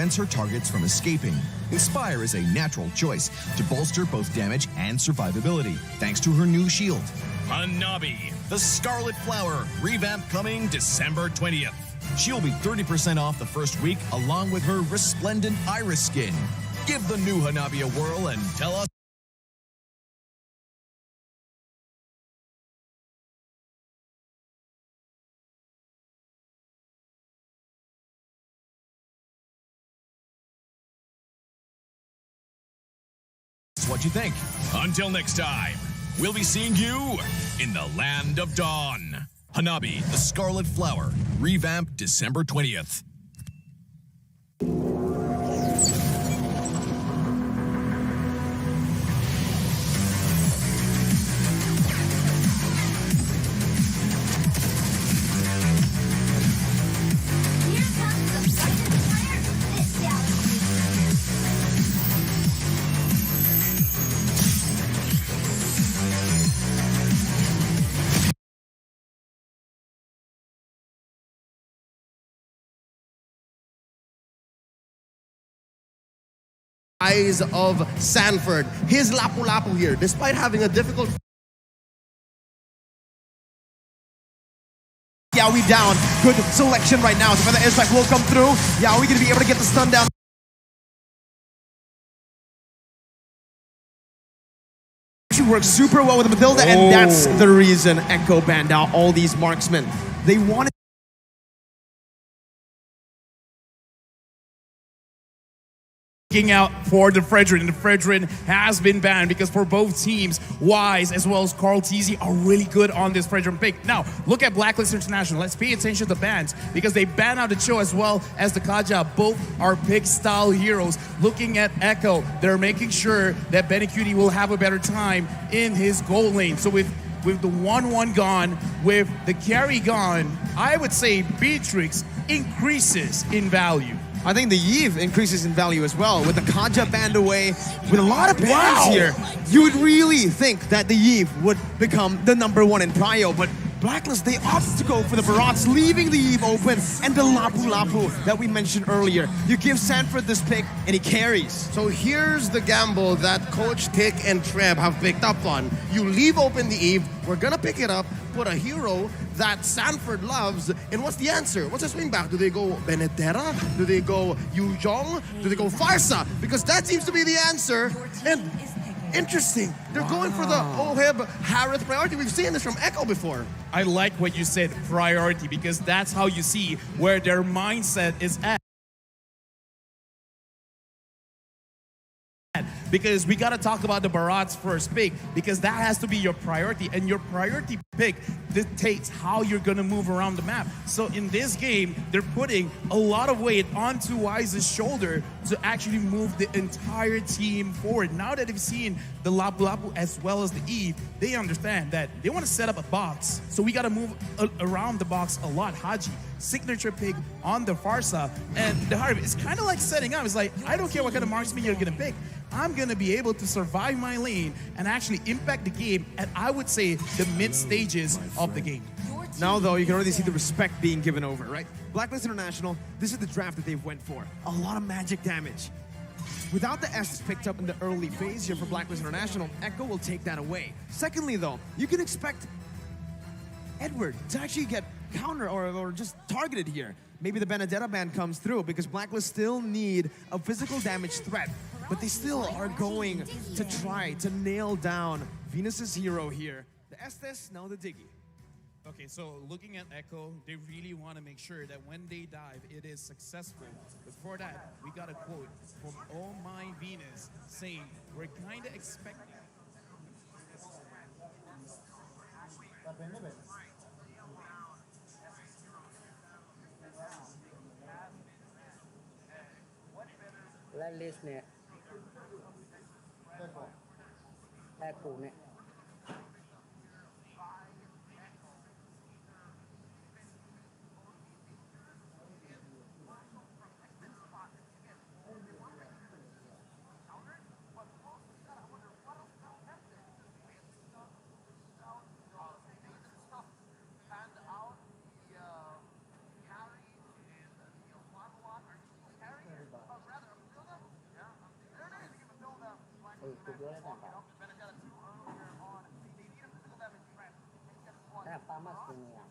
prevents her targets from escaping. Inspire is a natural choice to bolster both damage and survivability, thanks to her new shield. Hanabi, the Scarlet Flower, revamp coming December 20th. She'll be 30% off the first week, along with her resplendent iris skin. Give the new Hanabi a whirl and tell us what you think. Until next time, we'll be seeing you in the Land of Dawn. Hanabi, the Scarlet Flower, revamp December 20th. Eyes of Sanford. His Lapu-Lapu here, despite having a difficult... Yaoi down. Good selection right now. So the airstrike will come through. Yaoi going to be able to get the stun down. She works super well with Matilda, and that's the reason Echo banned out all these marksmen. They wanted out for the Fredrin, and the Fredrin has been banned because for both teams, Wise as well as Carl Teasy are really good on this Fredrin pick. Now, look at Blacklist International. Let's pay attention to the bans because they ban out the Cho as well as the Kaja. Both are pick style heroes. Looking at Echo, they're making sure that Benecutie will have a better time in his goal lane. So with the 1-1 gone, with the carry gone, I would say Beatrix increases in value. I think the Eve increases in value as well. With the Kaja banned away, with a lot of bans here, you would really think that the Eve would become the #1 in prio, but Blacklist, they opt to go for the Barats, leaving the Eve open, and the Lapu-Lapu that we mentioned earlier. You give Sanford this pick, and he carries. So here's the gamble that Coach Tick and Treb have picked up on. You leave open the Eve, we're gonna pick it up, put a hero that Sanford loves, and what's the answer? What's the swing back? Do they go Benedetta? Do they go Yuzhong? Do they go Farsa? Because that seems to be the answer. And interesting, they're going for the Oheb Harith priority. We've seen this from Echo before. I like what you said, priority, because that's how you see where their mindset is at. Because we got to talk about the Barat's first pick, because that has to be your priority, and your priority pick dictates how you're going to move around the map. So in this game, they're putting a lot of weight onto Wise's shoulder to actually move the entire team forward. Now that they've seen the Lapu-Lapu as well as the Eve, they understand that they want to set up a box. So we got to move around the box a lot. Haji, signature pick on the Farsa, and the Harvey, it's kind of like setting up. It's like, I don't care what kind of marksman you're going to pick. I'm going to be able to survive my lane and actually impact the game at, I would say, the mid stages of the game. Now, though, you can already see the respect being given over, right? Blacklist International, this is the draft that they went for. A lot of magic damage. Without the S picked up in the early phase here for Blacklist International, Echo will take that away. Secondly, though, you can expect Edward to actually get counter or just targeted here. Maybe the Benedetta ban comes through because Blacklist still need a physical damage threat. But they still are going to try to nail down Venus's hero here. The Estes, now the Diggy. Okay, so looking at Echo, they really want to make sure that when they dive, it is successful. Before that, we got a quote from Oh My Venus saying, we're kind of expecting... Let list เนี่ยแอคกูเนี่ย Kenapa mas ini ya?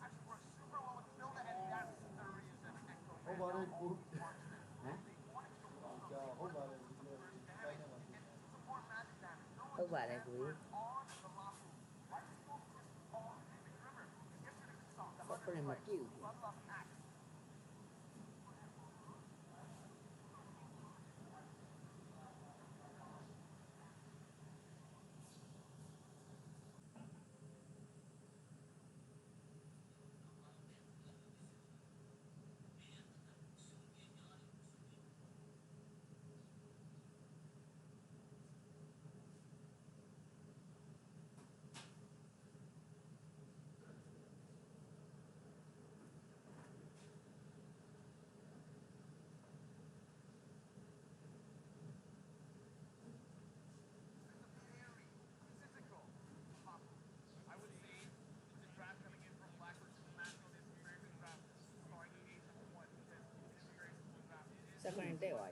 Coba deh gue. Kok pernah mati? Siapa yang dewa?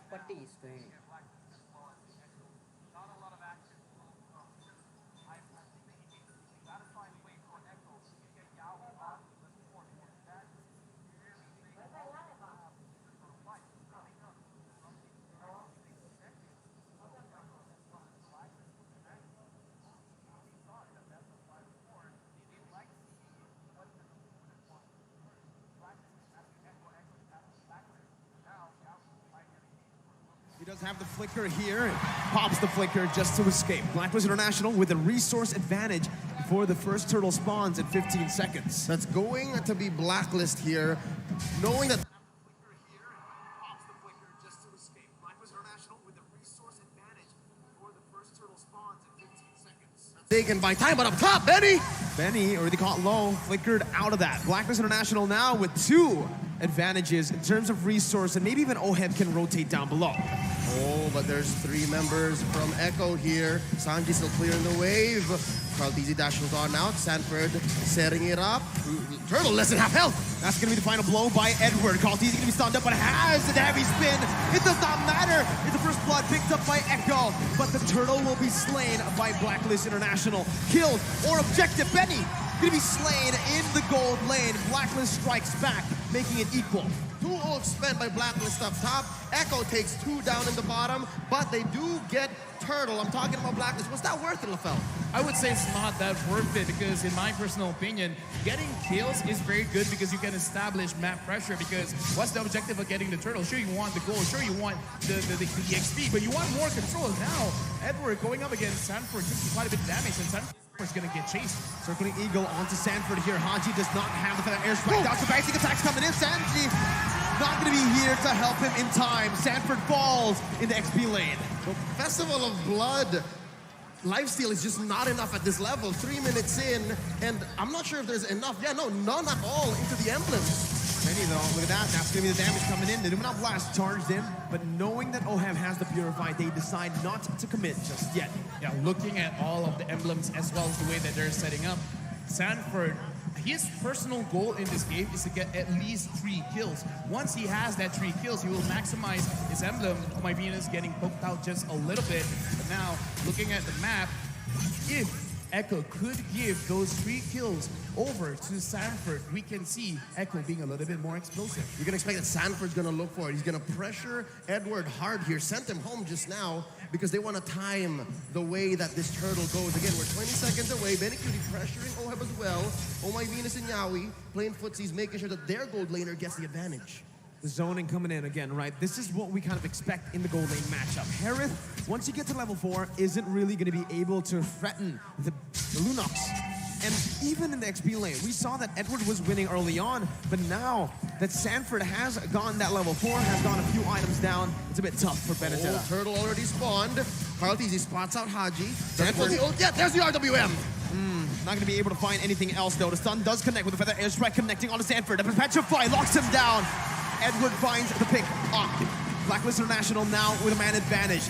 Seperti itu. He does have the flicker here and pops the flicker just to escape. Blacklist International with a resource advantage before the first turtle spawns in 15 seconds. That's going to be Blacklist here, knowing that they can buy time, but up top, Benny already caught low, flickered out of that. Blacklist International now with 2 advantages in terms of resource, and maybe even Ohem can rotate down below. Oh, but there's 3 members from Echo here. Sanji still clearing the wave. Carl DZ dashing on out. Sanford setting it up. Turtle less than half health. That's going to be the final blow by Edward. Carl DZ going to be stunned up, but has a heavy spin. It does not matter. It's the first blood picked up by Echo, but the turtle will be slain by Blacklist International. Killed or objective. Benny going to be slain in the gold lane. Blacklist strikes back, making it equal. 2 ults spent by Blacklist up top. Echo takes 2 down in the bottom, but they do get Turtle. I'm talking about Blacklist. Was that worth it, LaFell? I would say it's not that worth it because, in my personal opinion, getting kills is very good because you can establish map pressure. Because what's the objective of getting the turtle? Sure, you want the gold. Sure, you want the XP, but you want more control. Now, Edward going up against Sanford taking quite a bit of damage, and Sanford's going to get chased. Circling Eagle onto Sanford here. Haji does not have the feather airstrike. That's the basic attacks coming in. Sanji not going to be here to help him in time. Sanford falls in the XP lane. The Festival of Blood lifesteal is just not enough at this level. 3 minutes in, and I'm not sure if there's enough. Yeah, no, none at all into the emblem. Benny, though, look at that. That's going to be the damage coming in. The Numenal Blast charged in, but knowing that OHEB has the Purify, they decide not to commit just yet. Yeah, looking at all of the emblems as well as the way that they're setting up, Sanford, his personal goal in this game is to get at least 3 kills. Once he has that 3 kills, he will maximize his emblem. Oh My Venus getting poked out just a little bit. But now, looking at the map, if Echo could give those 3 kills over to Sanford, we can see Echo being a little bit more explosive. You can expect that Sanford's gonna look for it. He's gonna pressure Edward hard here. Sent him home just now because they want to time the way that this turtle goes. Again, we're 20 seconds away. Benny Cutie pressuring OHEB as well. Oh My Venus and Yawi playing footsies, making sure that their gold laner gets the advantage. The zoning coming in again, right? This is what we kind of expect in the gold lane matchup. Harith, once you get to level 4, isn't really going to be able to threaten the Lunox. And even in the XP lane, we saw that Edward was winning early on, but now that Sanford has gone that level 4, has gone a few items down, it's a bit tough for Benedetta. Oh, turtle already spawned. Carlteasy spots out Haji. Sanford, yeah, there's the RWM. Not going to be able to find anything else, though. The stun does connect with the Feather Airstrike connecting onto Sanford. The Petrify locks him down. Edward finds the pick up. Blacklist International now with a man advantage.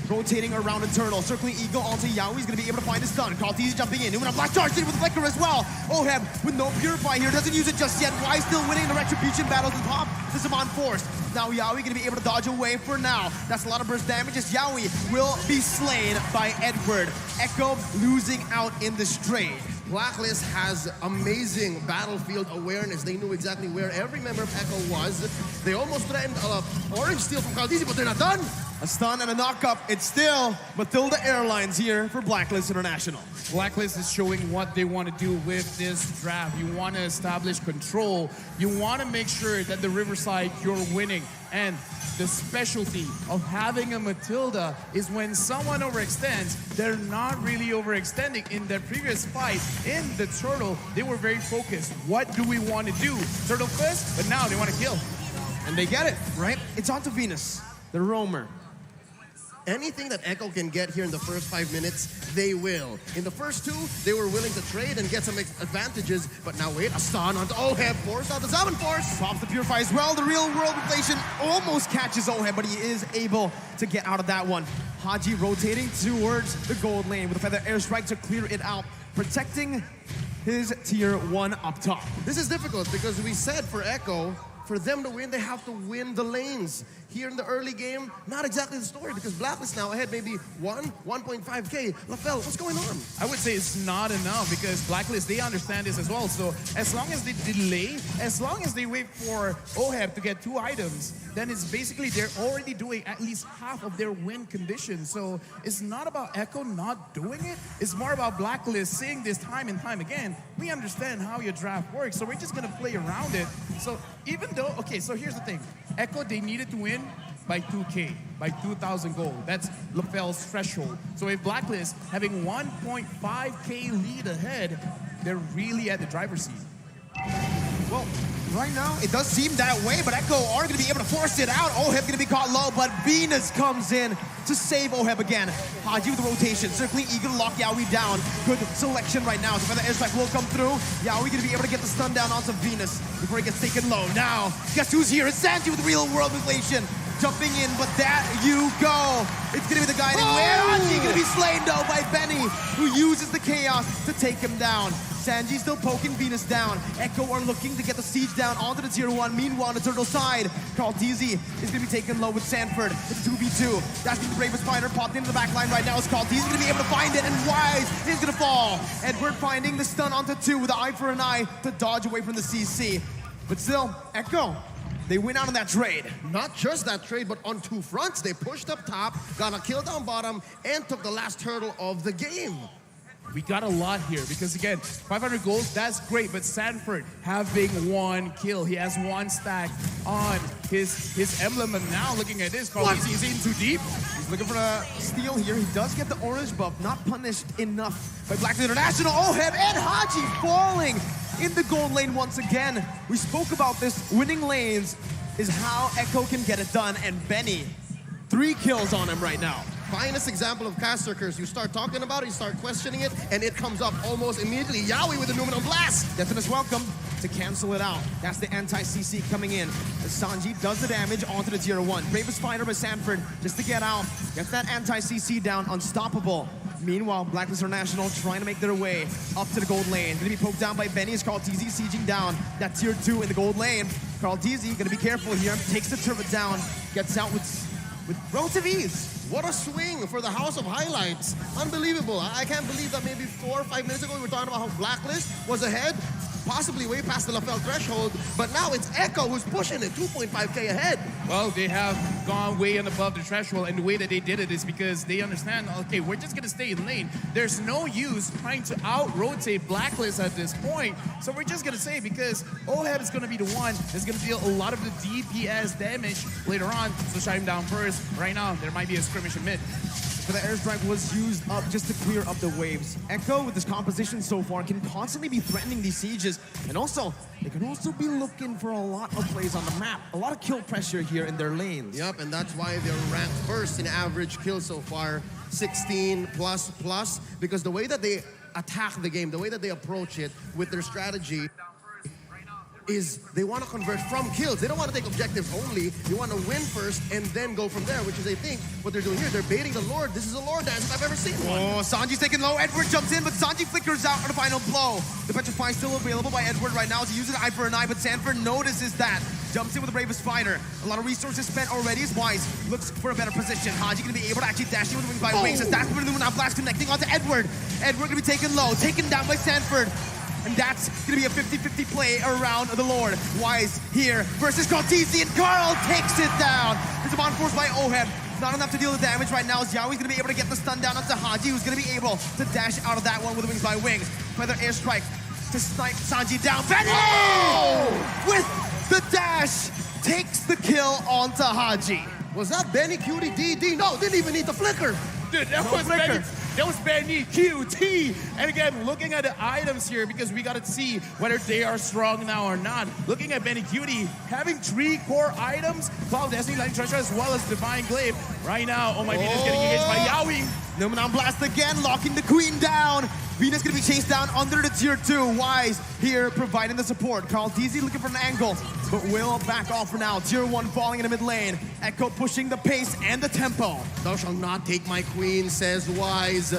Rotating around the turtle, circling Eagle onto Yawi. He's going to be able to find his stun. Carlteasy jumping in. Numenal Black charged in with Flicker as well. OHEB with no Purify here. Doesn't use it just yet. Why still winning the Retribution battles at top? This is on force. Now Yawi going to be able to dodge away for now. That's a lot of burst damage as Yawi will be slain by Edward. Echo losing out in the straight. Blacklist has amazing battlefield awareness. They knew exactly where every member of Echo was. They almost threatened orange steal from Carlteasy, but they're not done. A stun and a knock-up. It's still Matilda Airlines here for Blacklist International. Blacklist is showing what they want to do with this draft. You want to establish control. You want to make sure that the Riverside, you're winning. And the specialty of having a Matilda is when someone overextends, they're not really overextending. In their previous fight, in the Turtle, they were very focused. What do we want to do? Turtle first, but now they want to kill. And they get it, right? It's onto Venus, the roamer. Anything that Echo can get here in the first 5 minutes, they will. In the first 2, they were willing to trade and get some advantages, but now wait, a stun onto OHEB, force out the 7 force. Pops the Purify as well. The real world inflation almost catches OHEB, but he is able to get out of that one. Haji rotating towards the gold lane with a Feather Airstrike to clear it out, protecting his tier 1 up top. This is difficult because we said for Echo, for them to win, they have to win the lanes. Here in the early game, not exactly the story because Blacklist now ahead maybe 1.5K. LaFell, what's going on? I would say it's not enough because Blacklist, they understand this as well. So as long as they delay, as long as they wait for OHEB to get 2 items, then it's basically they're already doing at least half of their win condition. So it's not about Echo not doing it. It's more about Blacklist seeing this time and time again. We understand how your draft works, so we're just going to play around it. So even though, okay, so here's the thing. Echo, they needed to win by 2K, by 2,000 gold. That's LaFell's threshold. So if Blacklist having 1.5K lead ahead, they're really at the driver's seat. Well, right now, it does seem that way, but Echo are going to be able to force it out. OHEB going to be caught low, but Venus comes in to save OHEB again. Haji with the rotation, circling Eagle to lock Yawi down. Good selection right now. So the airstrike will come through. Yawi going to be able to get the stun down onto Venus before he gets taken low. Now, guess who's here? It's Sanji with real world inflation. Jumping in, but that you go. It's going to be the guiding way. Haji going to be slain though by Benny, who uses the chaos to take him down. Sanji still poking Venus down. Echo are looking to get the siege down onto the tier 1. Meanwhile, on the turtle side, Carlteasy is going to be taken low with Sanford. It's a 2v2. That's the bravest fighter popped into the back line right now. Is Carlteasy going to be able to find it, and Wise is going to fall. Edward finding the stun onto 2 with an eye for an eye to dodge away from the CC. But still, Echo, they win out on that trade. Not just that trade, but on 2 fronts. They pushed up top, got a kill down bottom, and took the last turtle of the game. We got a lot here because, again, 500 gold, that's great, but Sanford having 1 kill. He has 1 stack on his emblem, and now looking at this, Carlteasy is in too deep. He's looking for a steal here. He does get the orange buff, not punished enough by Blacklist International. OHEB and Haji falling in the gold lane once again. We spoke about this. Winning lanes is how Echo can get it done, and Benny, 3 kills on him right now. Finest example of caster curse. You start talking about it, you start questioning it, and it comes up almost immediately. Yawi with the Numenal Blast. Deathness welcome. to cancel it out. That's the anti-CC coming in. As Sanji does the damage onto the tier 1. Bravest fighter by Sanford just to get out. Gets that anti-CC down, unstoppable. Meanwhile, Blacklist International trying to make their way up to the gold lane. Gonna be poked down by Benny as Carl TZ sieging down that tier 2 in the gold lane. Carl TZ gonna be careful here, takes the turret down, gets out with relative ease. What a swing for the House of Highlights. Unbelievable. I can't believe that maybe 4 or 5 minutes ago we were talking about how Blacklist was ahead, possibly way past the LaFell threshold, but now it's Echo who's pushing it, 2.5K ahead. Well, they have gone way and above the threshold, and the way that they did it is because they understand, okay, we're just going to stay in lane. There's no use trying to out-rotate Blacklist at this point, so we're just going to say because Oheb is going to be the one that's going to deal a lot of the DPS damage later on, so shut him down first. Right now, there might be a skirmish in mid. So the airstrike was used up just to clear up the waves. Echo, with this composition so far, can constantly be threatening these sieges. And also, they can also be looking for a lot of plays on the map. A lot of kill pressure here in their lanes. Yep, and that's why they're ranked first in average kills so far, 16 plus, because the way that they attack the game, the way that they approach it with their strategy is they want to convert from kills. They don't want to take objectives only. They want to win first and then go from there, which is, I think, what they're doing here. They're baiting the Lord. This is a Lord dance if I've ever seen one. Oh, Sanji's taken low. Edward jumps in, but Sanji flickers out for the final blow. The Petrify still available by Edward right now. So he uses eye for an eye, but Sanford notices that. Jumps in with the bravest fighter. A lot of resources spent already as Wise looks for a better position. Haji gonna be able to actually dash in with wings by wings. As that's the Luminant Blast connecting onto Edward. Edward gonna be taken low, taken down by Sanford. And that's going to be a 50-50 play around the Lord. Wise here versus Carl TZ, and Carl takes it down. There's a bond force by Oheb. Not enough to deal with damage right now. Xiaoi's going to be able to get the stun down onto Haji, who's going to be able to dash out of that one with wings by wings. Feather airstrike to snipe Sanji down. Benny! With the dash, takes the kill onto Haji. Was that Benny QD? No, didn't even need the flicker. Dude, that was Benny QT. And again, looking at the items here, because we got to see whether they are strong now or not. Looking at Benny QT, having 3 core items, Cloud Destiny, Lightning Treasure, as well as Divine Glaive. Right now, Oh My Venus getting engaged by Yaoi. Luminant Blast again, locking the Queen down. Venus gonna be chased down under the tier 2. Wise here providing the support. Carl DZ looking for an angle, but will back off for now. Tier 1 falling in the mid lane. Echo pushing the pace and the tempo. Thou shalt not take my queen, says Wise.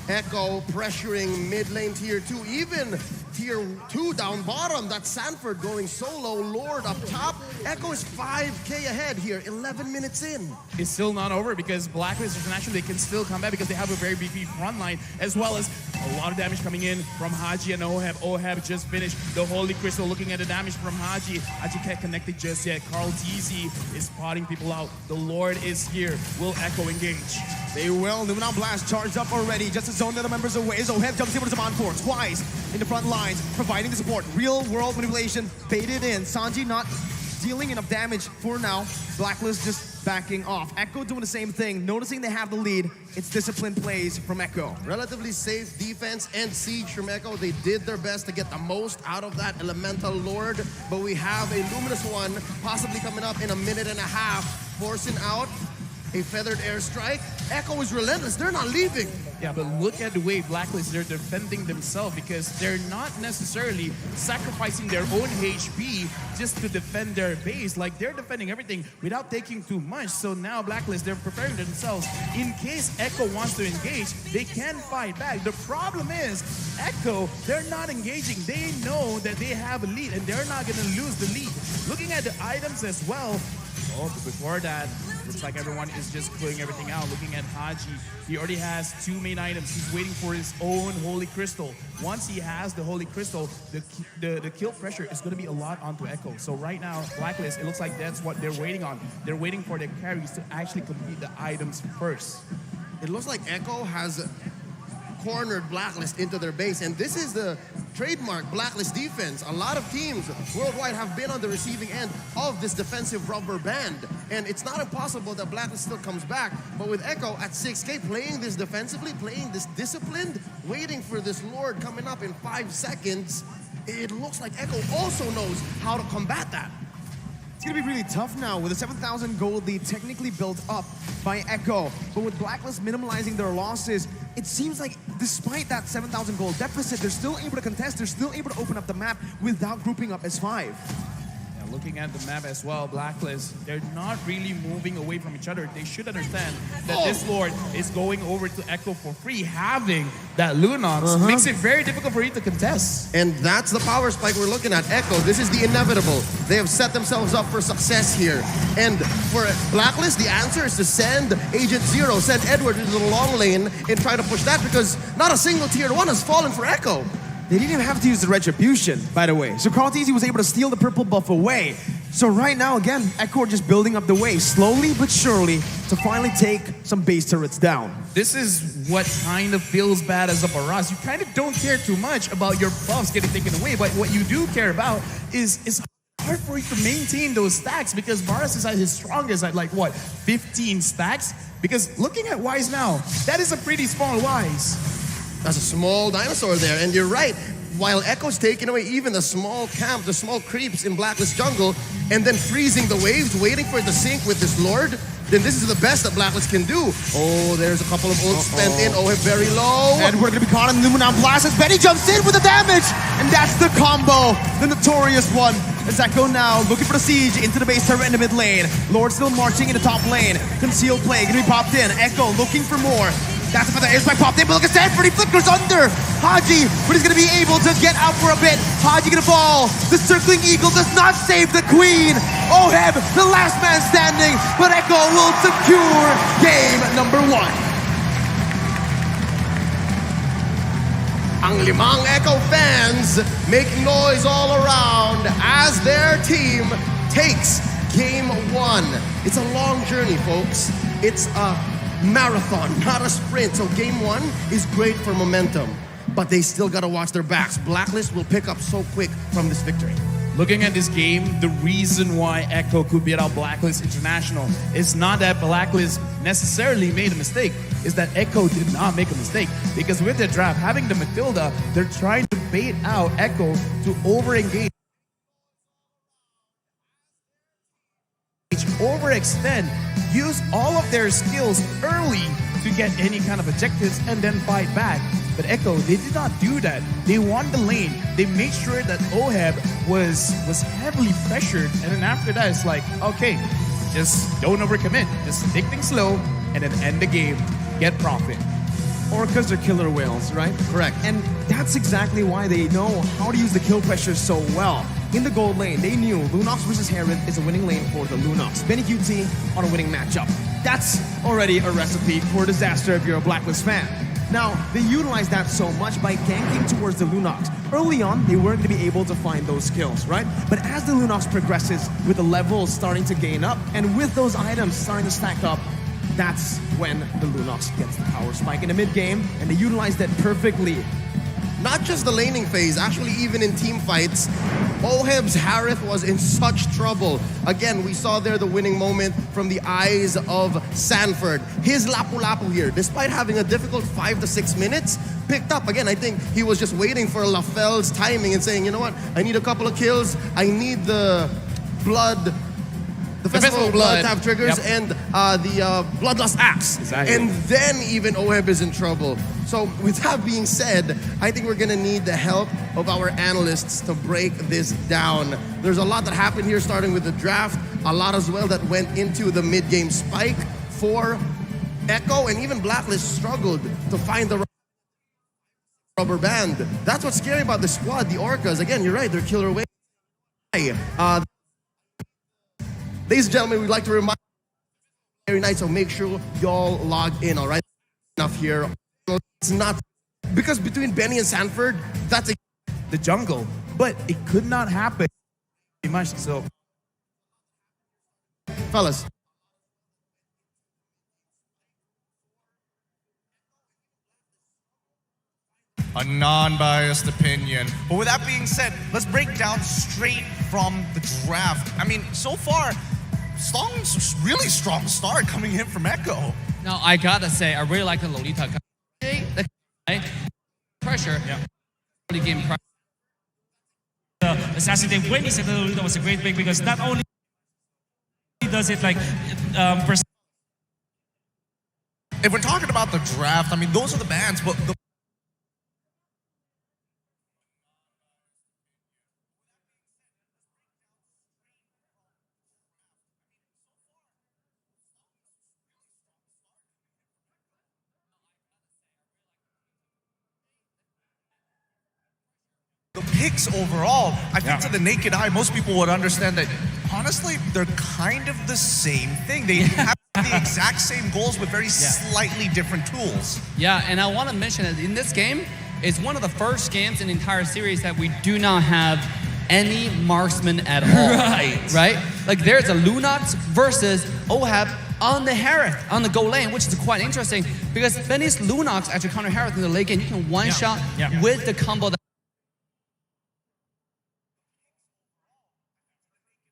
Echo pressuring mid lane tier 2, even tier 2 down bottom. That's Sanford going solo, Lord up top. Echo is 5K ahead here, 11 minutes in. It's still not over because Blacklist International, they can still come back because they have a very beefy front line, as well as a lot of damage coming in from Haji and Oheb. Oheb just finished the Holy Crystal. Looking at the damage from Haji. Haji can't connect it just yet. Carl TZ is spotting people out. The Lord is here. Will Echo engage? They will. Luminant Blast charged up already. Just to zone the other members away. Oheb jumps in with some on-force. Wise in the front lines, providing the support. Real world manipulation, baited in. Sanji not dealing enough damage for now. Blacklist just backing off. Echo doing the same thing. Noticing they have the lead. It's disciplined plays from Echo. Relatively safe defense and siege from Echo. They did their best to get the most out of that Elemental Lord, but we have a Luminous one possibly coming up in a minute and a half, forcing out a feathered airstrike. Echo is relentless. They're not leaving. Yeah, but look at the way Blacklist, they're defending themselves because they're not necessarily sacrificing their own HP just to defend their base. Like, they're defending everything without taking too much. So now Blacklist, they're preparing themselves. In case Echo wants to engage, they can fight back. The problem is, Echo, they're not engaging. They know that they have a lead and they're not going to lose the lead. Looking at the items as well, oh, but before that, looks like everyone is just clearing everything out. Looking at Haji, he already has 2 main items. He's waiting for his own Holy Crystal. Once he has the Holy Crystal, the kill pressure is going to be a lot onto Echo. So right now, Blacklist, it looks like that's what they're waiting on. They're waiting for their carries to actually complete the items first. It looks like Echo has cornered Blacklist into their base, and this is the trademark Blacklist defense. A lot of teams worldwide have been on the receiving end of this defensive rubber band, and it's not impossible that Blacklist still comes back, but with Echo at 6K playing this defensively, playing this disciplined, waiting for this Lord coming up in 5 seconds, it looks like Echo also knows how to combat that. It's going to be really tough now with a 7,000 gold lead technically built up by Echo. But with Blacklist minimalizing their losses, it seems like despite that 7,000 gold deficit, they're still able to contest, they're still able to open up the map without grouping up as 5. Yeah, looking at the map as well, Blacklist, they're not really moving away from each other. They should understand that this Lord is going over to Echo for free. Having that Lunox makes it very difficult for you to contest. And that's the power spike we're looking at. Echo, this is the inevitable. They have set themselves up for success here. And for Blacklist, the answer is to send Agent Zero, send Edward into the long lane and try to push that, because not a single tier 1 has fallen for Echo. They didn't even have to use the Retribution, by the way. So Carltese was able to steal the purple buff away. So right now, again, Echo are just building up the way, slowly but surely, to finally take some base turrets down. This is what kind of feels bad as a Barras. You kind of don't care too much about your buffs getting taken away, but what you do care about is it's hard for you to maintain those stacks, because Barras is at his strongest at like, what, 15 stacks? Because looking at Wise now, that is a pretty small Wise. That's a small dinosaur there, and you're right. While Echo's taking away even the small camp, the small creeps in Blacklist jungle, and then freezing the waves, waiting for it to sync with this Lord, then this is the best that Blacklist can do. Oh, there's a couple of ults spent in. Oh, very low. And we're gonna be caught in the Luminon Blast as Benny jumps in with the damage! And that's the combo, the notorious one. As Echo now looking for the siege into the base turret in the mid lane. Lord still marching in the top lane. Concealed play gonna be popped in. Echo looking for more. That's for the airstrike popped in, but look at Stanford, he flickers under Haji, but he's gonna be able to get out for a bit. Haji gonna fall. The circling eagle does not save the queen. Oheb, the last man standing, but Echo will secure game number 1. Ang limang Echo fans making noise all around as their team takes game 1. It's a long journey, folks. It's a marathon, not a sprint. So game 1 is great for momentum, but they still gotta watch their backs. Blacklist will pick up so quick from this victory. Looking at this game, the reason why Echo could beat out Blacklist International is not that Blacklist necessarily made a mistake, is that Echo did not make a mistake. Because with the draft, having the Matilda, they're trying to bait out Echo to over-engage, overextend, use all of their skills early to get any kind of objectives and then fight back. But Echo, they did not do that. They won the lane. They made sure that Oheb was heavily pressured, and then after that, it's like, okay, just don't overcommit. Just take things slow and then end the game, get profit. Orcas are killer whales, right? Correct. And that's exactly why they know how to use the kill pressure so well. In the gold lane, they knew Lunox versus Herod is a winning lane for the Lunox. Benny QT on a winning matchup. That's already a recipe for disaster if you're a Blacklist fan. Now, they utilized that so much by ganking towards the Lunox. Early on, they weren't going to be able to find those kills, right? But as the Lunox progresses, with the levels starting to gain up, and with those items starting to stack up, that's when the Lunox gets the power spike in the mid game, and they utilize that perfectly. Not just the laning phase, actually even in team fights, Oheb's Harith was in such trouble. Again, we saw there the winning moment from the eyes of Sanford. His Lapu-Lapu here, despite having a difficult 5 to 6 minutes, picked up. Again, I think he was just waiting for LaFell's timing and saying, you know what, I need a couple of kills, I need the blood, the Festival of Blood to have triggers, and the Bloodlust Axe. Exactly. And then even Oheb is in trouble. So with that being said, I think we're gonna need the help of our analysts to break this down. There's a lot that happened here, starting with the draft, a lot as well that went into the mid-game spike for Echo, and even Blacklist struggled to find the rubber band. That's what's scary about the squad, the Orcas. Again, you're right, they're killer away. Ladies and gentlemen, we'd like to remind you every night, so make sure y'all log in, all right? Enough here. It's not, because between Benny and Sanford, that's The jungle, but it could not happen much. So, fellas. A non-biased opinion. But with that being said, let's break down straight from the draft. I mean, so far, really strong start coming in from Echo. Now, I gotta say, I really like the Lolita. The pressure. Yeah. Really game pressure. Assassinate when he said the Lolita was a great pick, because not only does it like If we're talking about the draft, I mean, those are the bans, but the picks overall, I think to the naked eye, most people would understand that, honestly, they're kind of the same thing. They have the exact same goals with very slightly different tools. Yeah, and I want to mention that in this game, it's one of the first games in the entire series that we do not have any marksman at all. Right? Like there's a Lunox versus Ohab on the Harith, on the goal lane, which is quite interesting because Benny's Lunox actually counter Harith in the late game. You can one-shot with the combo that